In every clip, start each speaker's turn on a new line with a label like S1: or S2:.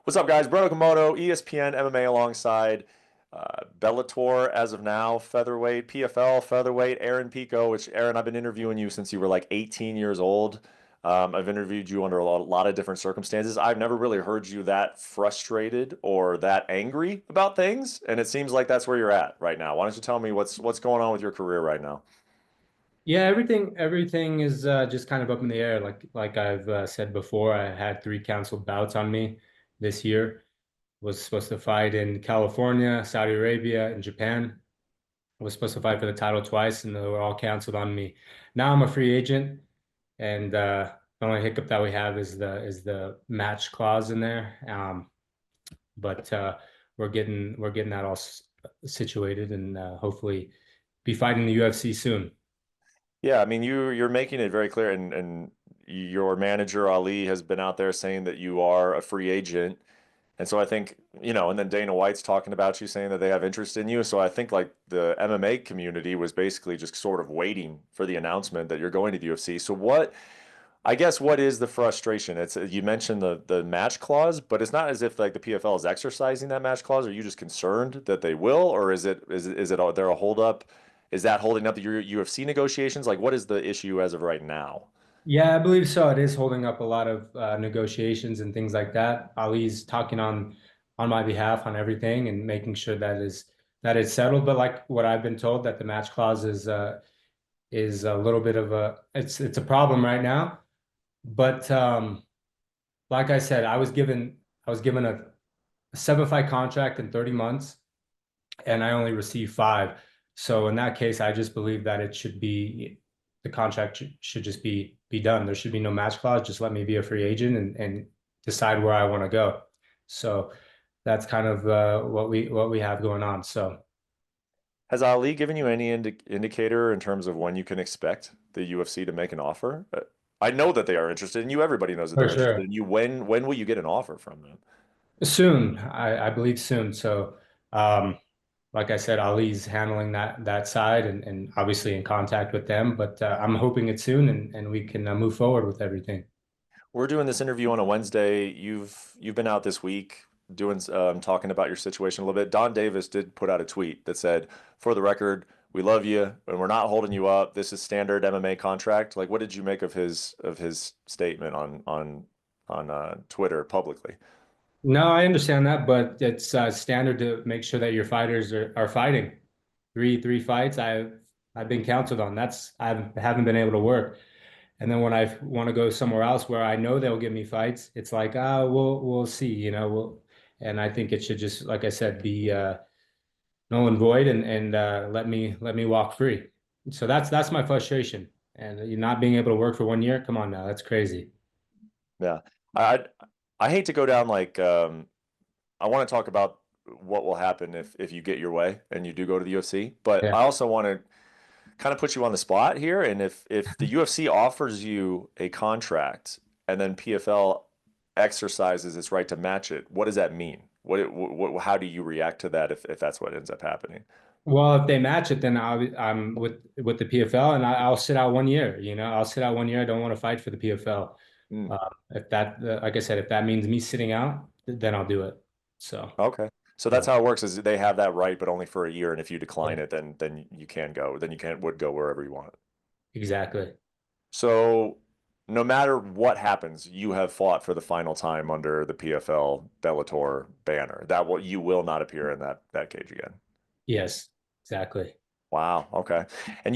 S1: What's up, guys? Brett Okamoto, ESPN MMA alongside Bellator as of now, featherweight, PFL, featherweight, Aaron Pico, which, Aaron, I've been interviewing you since you were like 18 years old. I've interviewed you under a lot of different circumstances. I've never really heard you that frustrated or that angry about things, and it seems like that's where you're at right now. Why don't you tell me what's going on with your career right now?
S2: Yeah, everything is just kind of up in the air. Like I've said before, I had three canceled bouts on me this year. Was supposed to fight in California, Saudi Arabia, and Japan. Was supposed to fight for the title twice, and they were all canceled on me. Now I'm a free agent, and the only hiccup that we have is the match clause in there. But we're getting that all situated, and hopefully be fighting the UFC soon.
S1: Yeah, I mean you're making it very clear, and your manager Ali has been out there saying that you are a free agent. And so I think, and then Dana White's talking about you saying that they have interest in you. So I think like the MMA community was basically just sort of waiting for the announcement that you're going to the UFC. So I guess what is the frustration? It's you mentioned the match clause, but it's not as if like the PFL is exercising that match clause. Are you just concerned that they will, or is it there a holdup? Is that holding up the UFC negotiations? Like what is the issue as of right now?
S2: Yeah, I believe so. It is holding up a lot of negotiations and things like that. Ali's talking on my behalf on everything and making sure that it's settled. But like what I've been told, that the match clause is a little bit of a it's a problem right now. But like I said, I was given a 7 fight contract in 30 months, and I only received five. So in that case, I just believe that it should be the contract should just be done. There should be no match clause. Just let me be a free agent and decide where I want to go. So that's kind of what we have going on. So
S1: Has Ali given you any indicator in terms of when you can expect the UFC to make an offer? I know that they are interested in you. Everybody knows that
S2: for
S1: they're interested
S2: sure,
S1: in you. When will you get an offer from them?
S2: soon. I believe soon. So like I said, Ali's handling that side and obviously in contact with them. But I'm hoping it's soon and we can move forward with everything.
S1: We're doing this interview on a Wednesday. You've been out this week doing talking about your situation a little bit. Donn Davis did put out a tweet that said, "For the record, we love you and we're not holding you up. This is standard MMA contract." Like, what did you make of his statement on Twitter publicly?
S2: No, I understand that, but it's standard to make sure that your fighters are fighting. Three fights I've been counted on. I haven't been able to work. And then when I want to go somewhere else where I know they'll give me fights, it's like, we'll see, and I think it should just, like I said, be null and void and let me walk free. So that's my frustration. And you not being able to work for 1 year, come on now, that's crazy.
S1: Yeah. I I hate to go down like I want to talk about what will happen if you get your way and you do go to the UFC, but
S2: Yeah.
S1: I also want to kind of put you on the spot here. And if the UFC offers you a contract and then PFL exercises its right to match it, what does that mean? How do you react to that if that's what ends up happening?
S2: Well, if they match it, then I'm with the PFL, and I'll sit out 1 year. I'll sit out 1 year. I don't want to fight for the PFL.
S1: Hmm.
S2: If that, like I said, if that means me sitting out, then I'll do it. So
S1: Okay. So
S2: yeah,
S1: that's how it works is they have that right, but only for a year. And if you
S2: yeah,
S1: decline it, then you can go. Then you can would go wherever you want.
S2: exactly.
S1: So no matter what happens, you have fought for the final time under the PFL Bellator banner. You will not appear in that cage again.
S2: Yes, exactly.
S1: Wow. Okay. And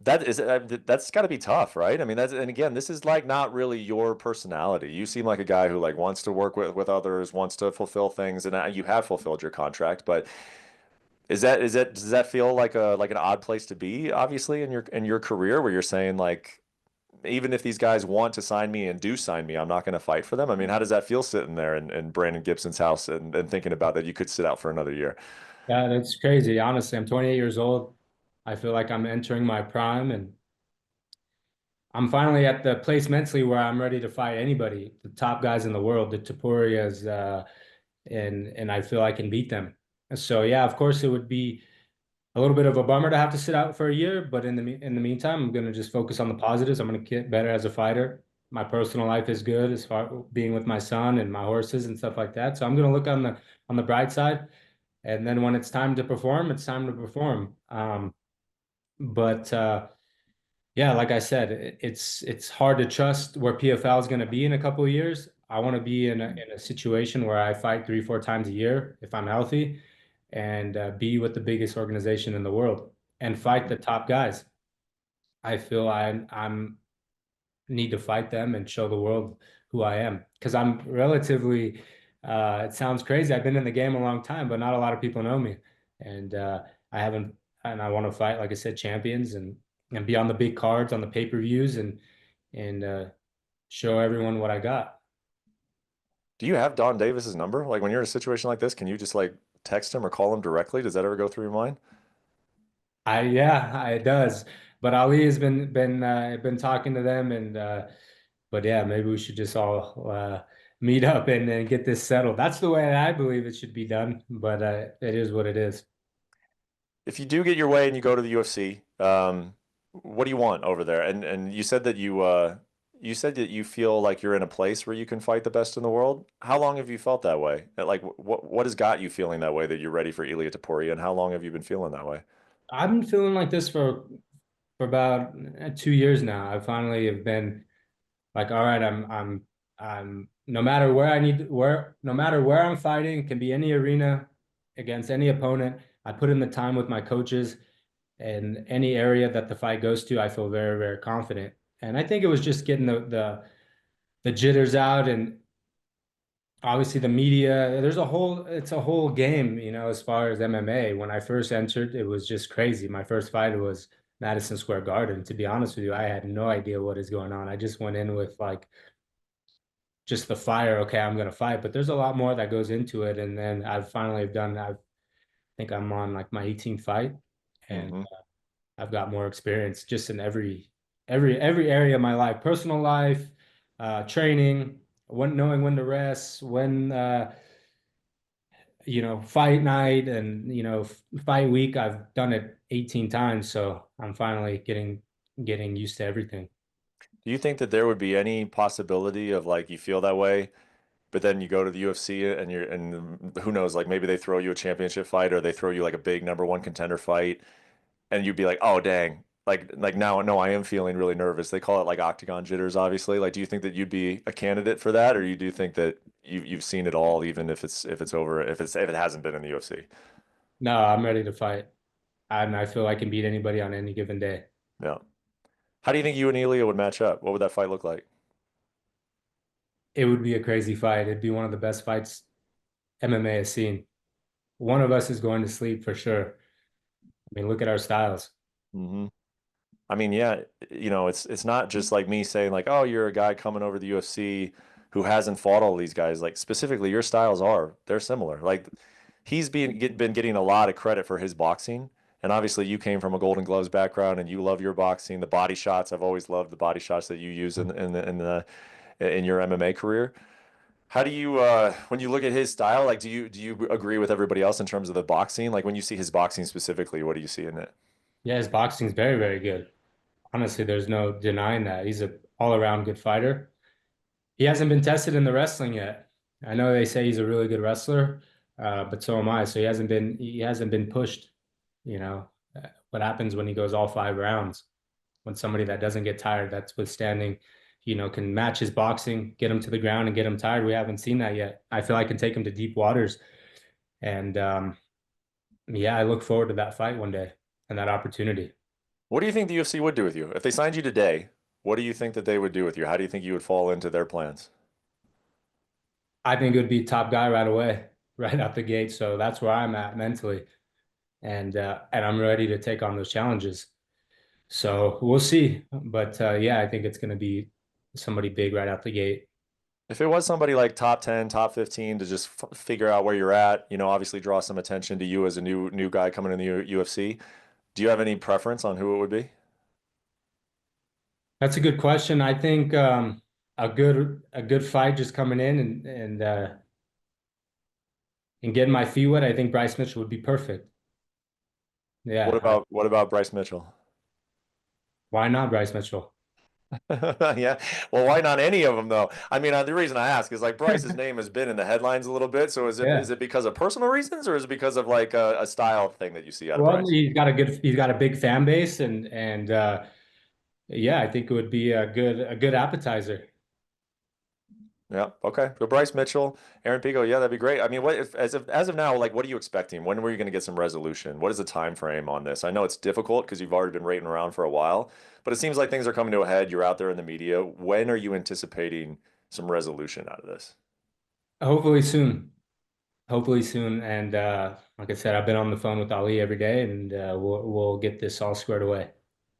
S1: that's got to be tough, right? I mean, and again, this is like not really your personality. You seem like a guy who like wants to work with others, wants to fulfill things, and you have fulfilled your contract. But does that feel like an odd place to be, obviously, in your career where you're saying like even if these guys want to sign me and do sign me, I'm not going to fight for them. I mean, how does that feel sitting there in Brandon Gibson's house and thinking about that you could sit out for another year?
S2: Yeah, that's crazy. Honestly, I'm 28 years old. I feel like I'm entering my prime, and I'm finally at the place mentally where I'm ready to fight anybody, the top guys in the world, the Topurias, and I feel I can beat them. So yeah, of course it would be a little bit of a bummer to have to sit out for a year, but in the meantime, I'm gonna just focus on the positives. I'm gonna get better as a fighter, My personal life is good as far being with my son and my horses and stuff like that. So I'm gonna look on the bright side. And then when it's time to perform, it's time to perform. But yeah, like I said, it's hard to trust where PFL is going to be in a couple of years. I want to be in a situation where I fight 3, 4 times a year if I'm healthy, and be with the biggest organization in the world and fight the top guys. I feel I'm need to fight them and show the world who I am because I'm relatively. It sounds crazy. I've been in the game a long time, but not a lot of people know me, and I haven't. And I want to fight, like I said, champions and be on the big cards, on the pay-per-views, and show everyone what I got.
S1: Do you have Donn Davis's number? Like when you're in a situation like this, can you just like text him or call him directly? Does that ever go through your mind?
S2: Yeah, it does. But Ali has been talking to them, and but yeah, maybe we should just all meet up and get this settled. That's the way I believe it should be done, but it is what it is.
S1: If you do get your way and you go to the UFC, what do you want over there? And you said that you feel like you're in a place where you can fight the best in the world. How long have you felt that way? Like what has got you feeling that way that you're ready for Ilia Topuria, and how long have you been feeling that way?
S2: I've been feeling like this for about 2 years now. I finally have been like, all right, I'm no matter where I need where no matter where I'm fighting, it can be any arena against any opponent. I put in the time with my coaches and any area that the fight goes to, I feel very, very confident. And I think it was just getting the jitters out and obviously the media. It's a whole game, as far as MMA. When I first entered, it was just crazy. My first fight was Madison Square Garden. To be honest with you, I had no idea what is going on. I just went in with like just the fire. Okay, I'm gonna fight, but there's a lot more that goes into it. And then I think I'm on like my 18th fight, and
S1: Hmm.
S2: I've got more experience just in every area of my life, personal life, training, knowing when to rest, when fight night and fight week. I've done it 18 times, so I'm finally getting used to everything.
S1: Do you think that there would be any possibility of like you feel that way, but then you go to the UFC and who knows, like maybe they throw you a championship fight or they throw you like a big number one contender fight and you'd be like, oh dang, like now no, I am feeling really nervous. They call it like octagon jitters, obviously. Like, do you think that you'd be a candidate for that, or you do think that you've seen it all, even if it's over if it hasn't been in the UFC?
S2: No, I'm ready to fight, and I feel I can beat anybody on any given day.
S1: Yeah. How do you think you and Elia would match up? What would that fight look like?
S2: It would be a crazy fight. It'd be one of the best fights MMA has seen. One of us is going to sleep for sure. I mean, look at our styles.
S1: Hmm. I mean, yeah, it's not just like me saying like, oh, you're a guy coming over the UFC who hasn't fought all these guys. Like specifically, your styles they're similar. Like been getting a lot of credit for his boxing, and obviously you came from a Golden Gloves background and you love your boxing. The body shots, I've always loved the body shots that you use in your MMA career. How do you when you look at his style, like do you agree with everybody else in terms of the boxing? Like when you see his boxing specifically, what do you see in it?
S2: Yeah, his boxing's very, very good. Honestly, there's no denying that. He's a all-around good fighter. He hasn't been tested in the wrestling yet. I know they say he's a really good wrestler, but so am I. So he hasn't been pushed. You know, what happens when he goes all 5 rounds? When somebody that doesn't get tired, that's withstanding, can match his boxing, get him to the ground and get him tired. We haven't seen that yet. I feel I can take him to deep waters. And yeah, I look forward to that fight one day and that opportunity.
S1: What do you think the UFC would do with you? If they signed you today, what do you think that they would do with you? How do you think you would fall into their plans?
S2: I think it would be top guy right away, right out the gate. So that's where I'm at mentally. And I'm ready to take on those challenges. So we'll see. But yeah, I think it's going to be somebody big right out the gate.
S1: If it was somebody like top 10, top 15 to just figure out where you're at, obviously draw some attention to you as a new guy coming in the UFC, do you have any preference on who it would be?
S2: That's a good question. I think a good fight just coming in and getting my feet wet. I think Bryce Mitchell would be perfect.
S1: What
S2: Yeah,
S1: about what about Bryce Mitchell?
S2: why not Bryce Mitchell?
S1: Yeah. Well, why not any of them though? I mean, the reason I ask is like Bryce's name has been in the headlines a little bit. So is
S2: Yeah.
S1: it because of personal reasons or is it because of like a style thing that you see out of
S2: Well,
S1: Bryce?
S2: he's got a big fan base, and yeah, I think it would be a good appetizer.
S1: Yeah. Okay. So Bryce Mitchell, Aaron Pico. Yeah, that'd be great. I mean, what if as of now, like, what are you expecting? When were you going to get some resolution? What is the time frame on this? I know it's difficult because you've already been waiting around for a while, but it seems like things are coming to a head. You're out there in the media. When are you anticipating some resolution out of this?
S2: Hopefully soon. Hopefully soon. And like I said, I've been on the phone with Ali every day, and we'll get this all squared away.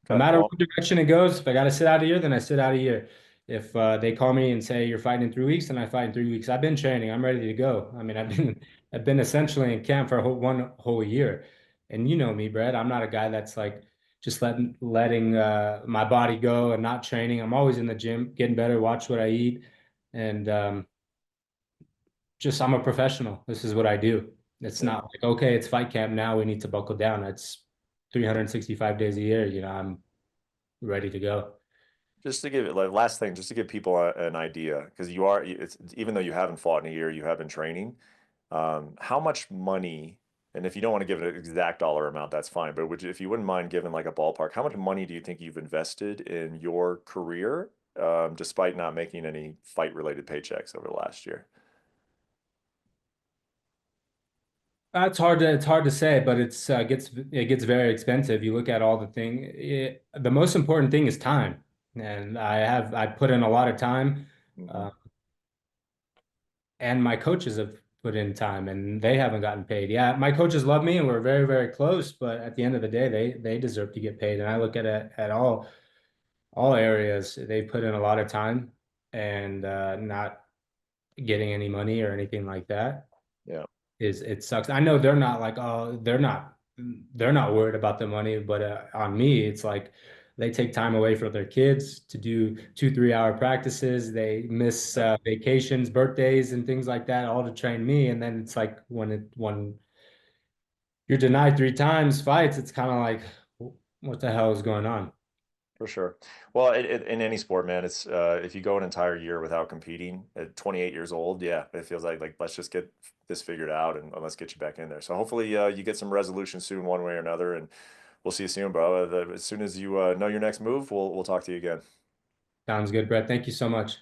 S2: No
S1: Okay.
S2: matter
S1: Well,
S2: what direction it goes, if I got to sit out a year, then I sit out a year. If they call me and say you're fighting in 3 weeks, then I fight in 3 weeks. I've been training. I'm ready to go. I mean, I've been essentially in camp for one whole year. And you know me, Brett. I'm not a guy that's like just letting my body go and not training. I'm always in the gym, getting better, watch what I eat, and just I'm a professional. This is what I do. It's
S1: yeah.
S2: not like, okay, it's fight camp now. We need to buckle down. It's 365 days a year. I'm ready to go.
S1: Just to give it like last thing, just to give people an idea, because it's even though you haven't fought in a year, you have been training. How much money, and if you don't want to give an exact dollar amount, that's fine. But if you wouldn't mind giving like a ballpark, how much money do you think you've invested in your career, despite not making any fight-related paychecks over the last year?
S2: It's hard to say, but it gets very expensive. You look at all the the most important thing is time, and I put in a lot of time,
S1: Hmm.
S2: uh, and my coaches have put in time, and they haven't gotten paid. Yeah, my coaches love me, and we're very close, but at the end of the day, they deserve to get paid, and I look at it at all areas. They put in a lot of time and not getting any money or anything like that.
S1: Yeah,
S2: Is it sucks. I know they're not like, oh, they're not worried about the money, but on me, it's like they take time away from their kids to do 2 3 hour practices. They miss
S1: yeah,
S2: vacations, birthdays, and things like that, all to train me. And then it's like when you're denied 3 times fights, it's kind of like, what the hell is going on?
S1: for sure. Well, in any sport, man, it's if you go an entire year without competing at 28 years old, yeah, it feels like let's just get this figured out and let's get you back in there. So hopefully, you get some resolution soon, one way or another, and we'll see you soon, bro. As soon as you know your next move, we'll talk to you again.
S2: Sounds good, Brett. Thank you so much.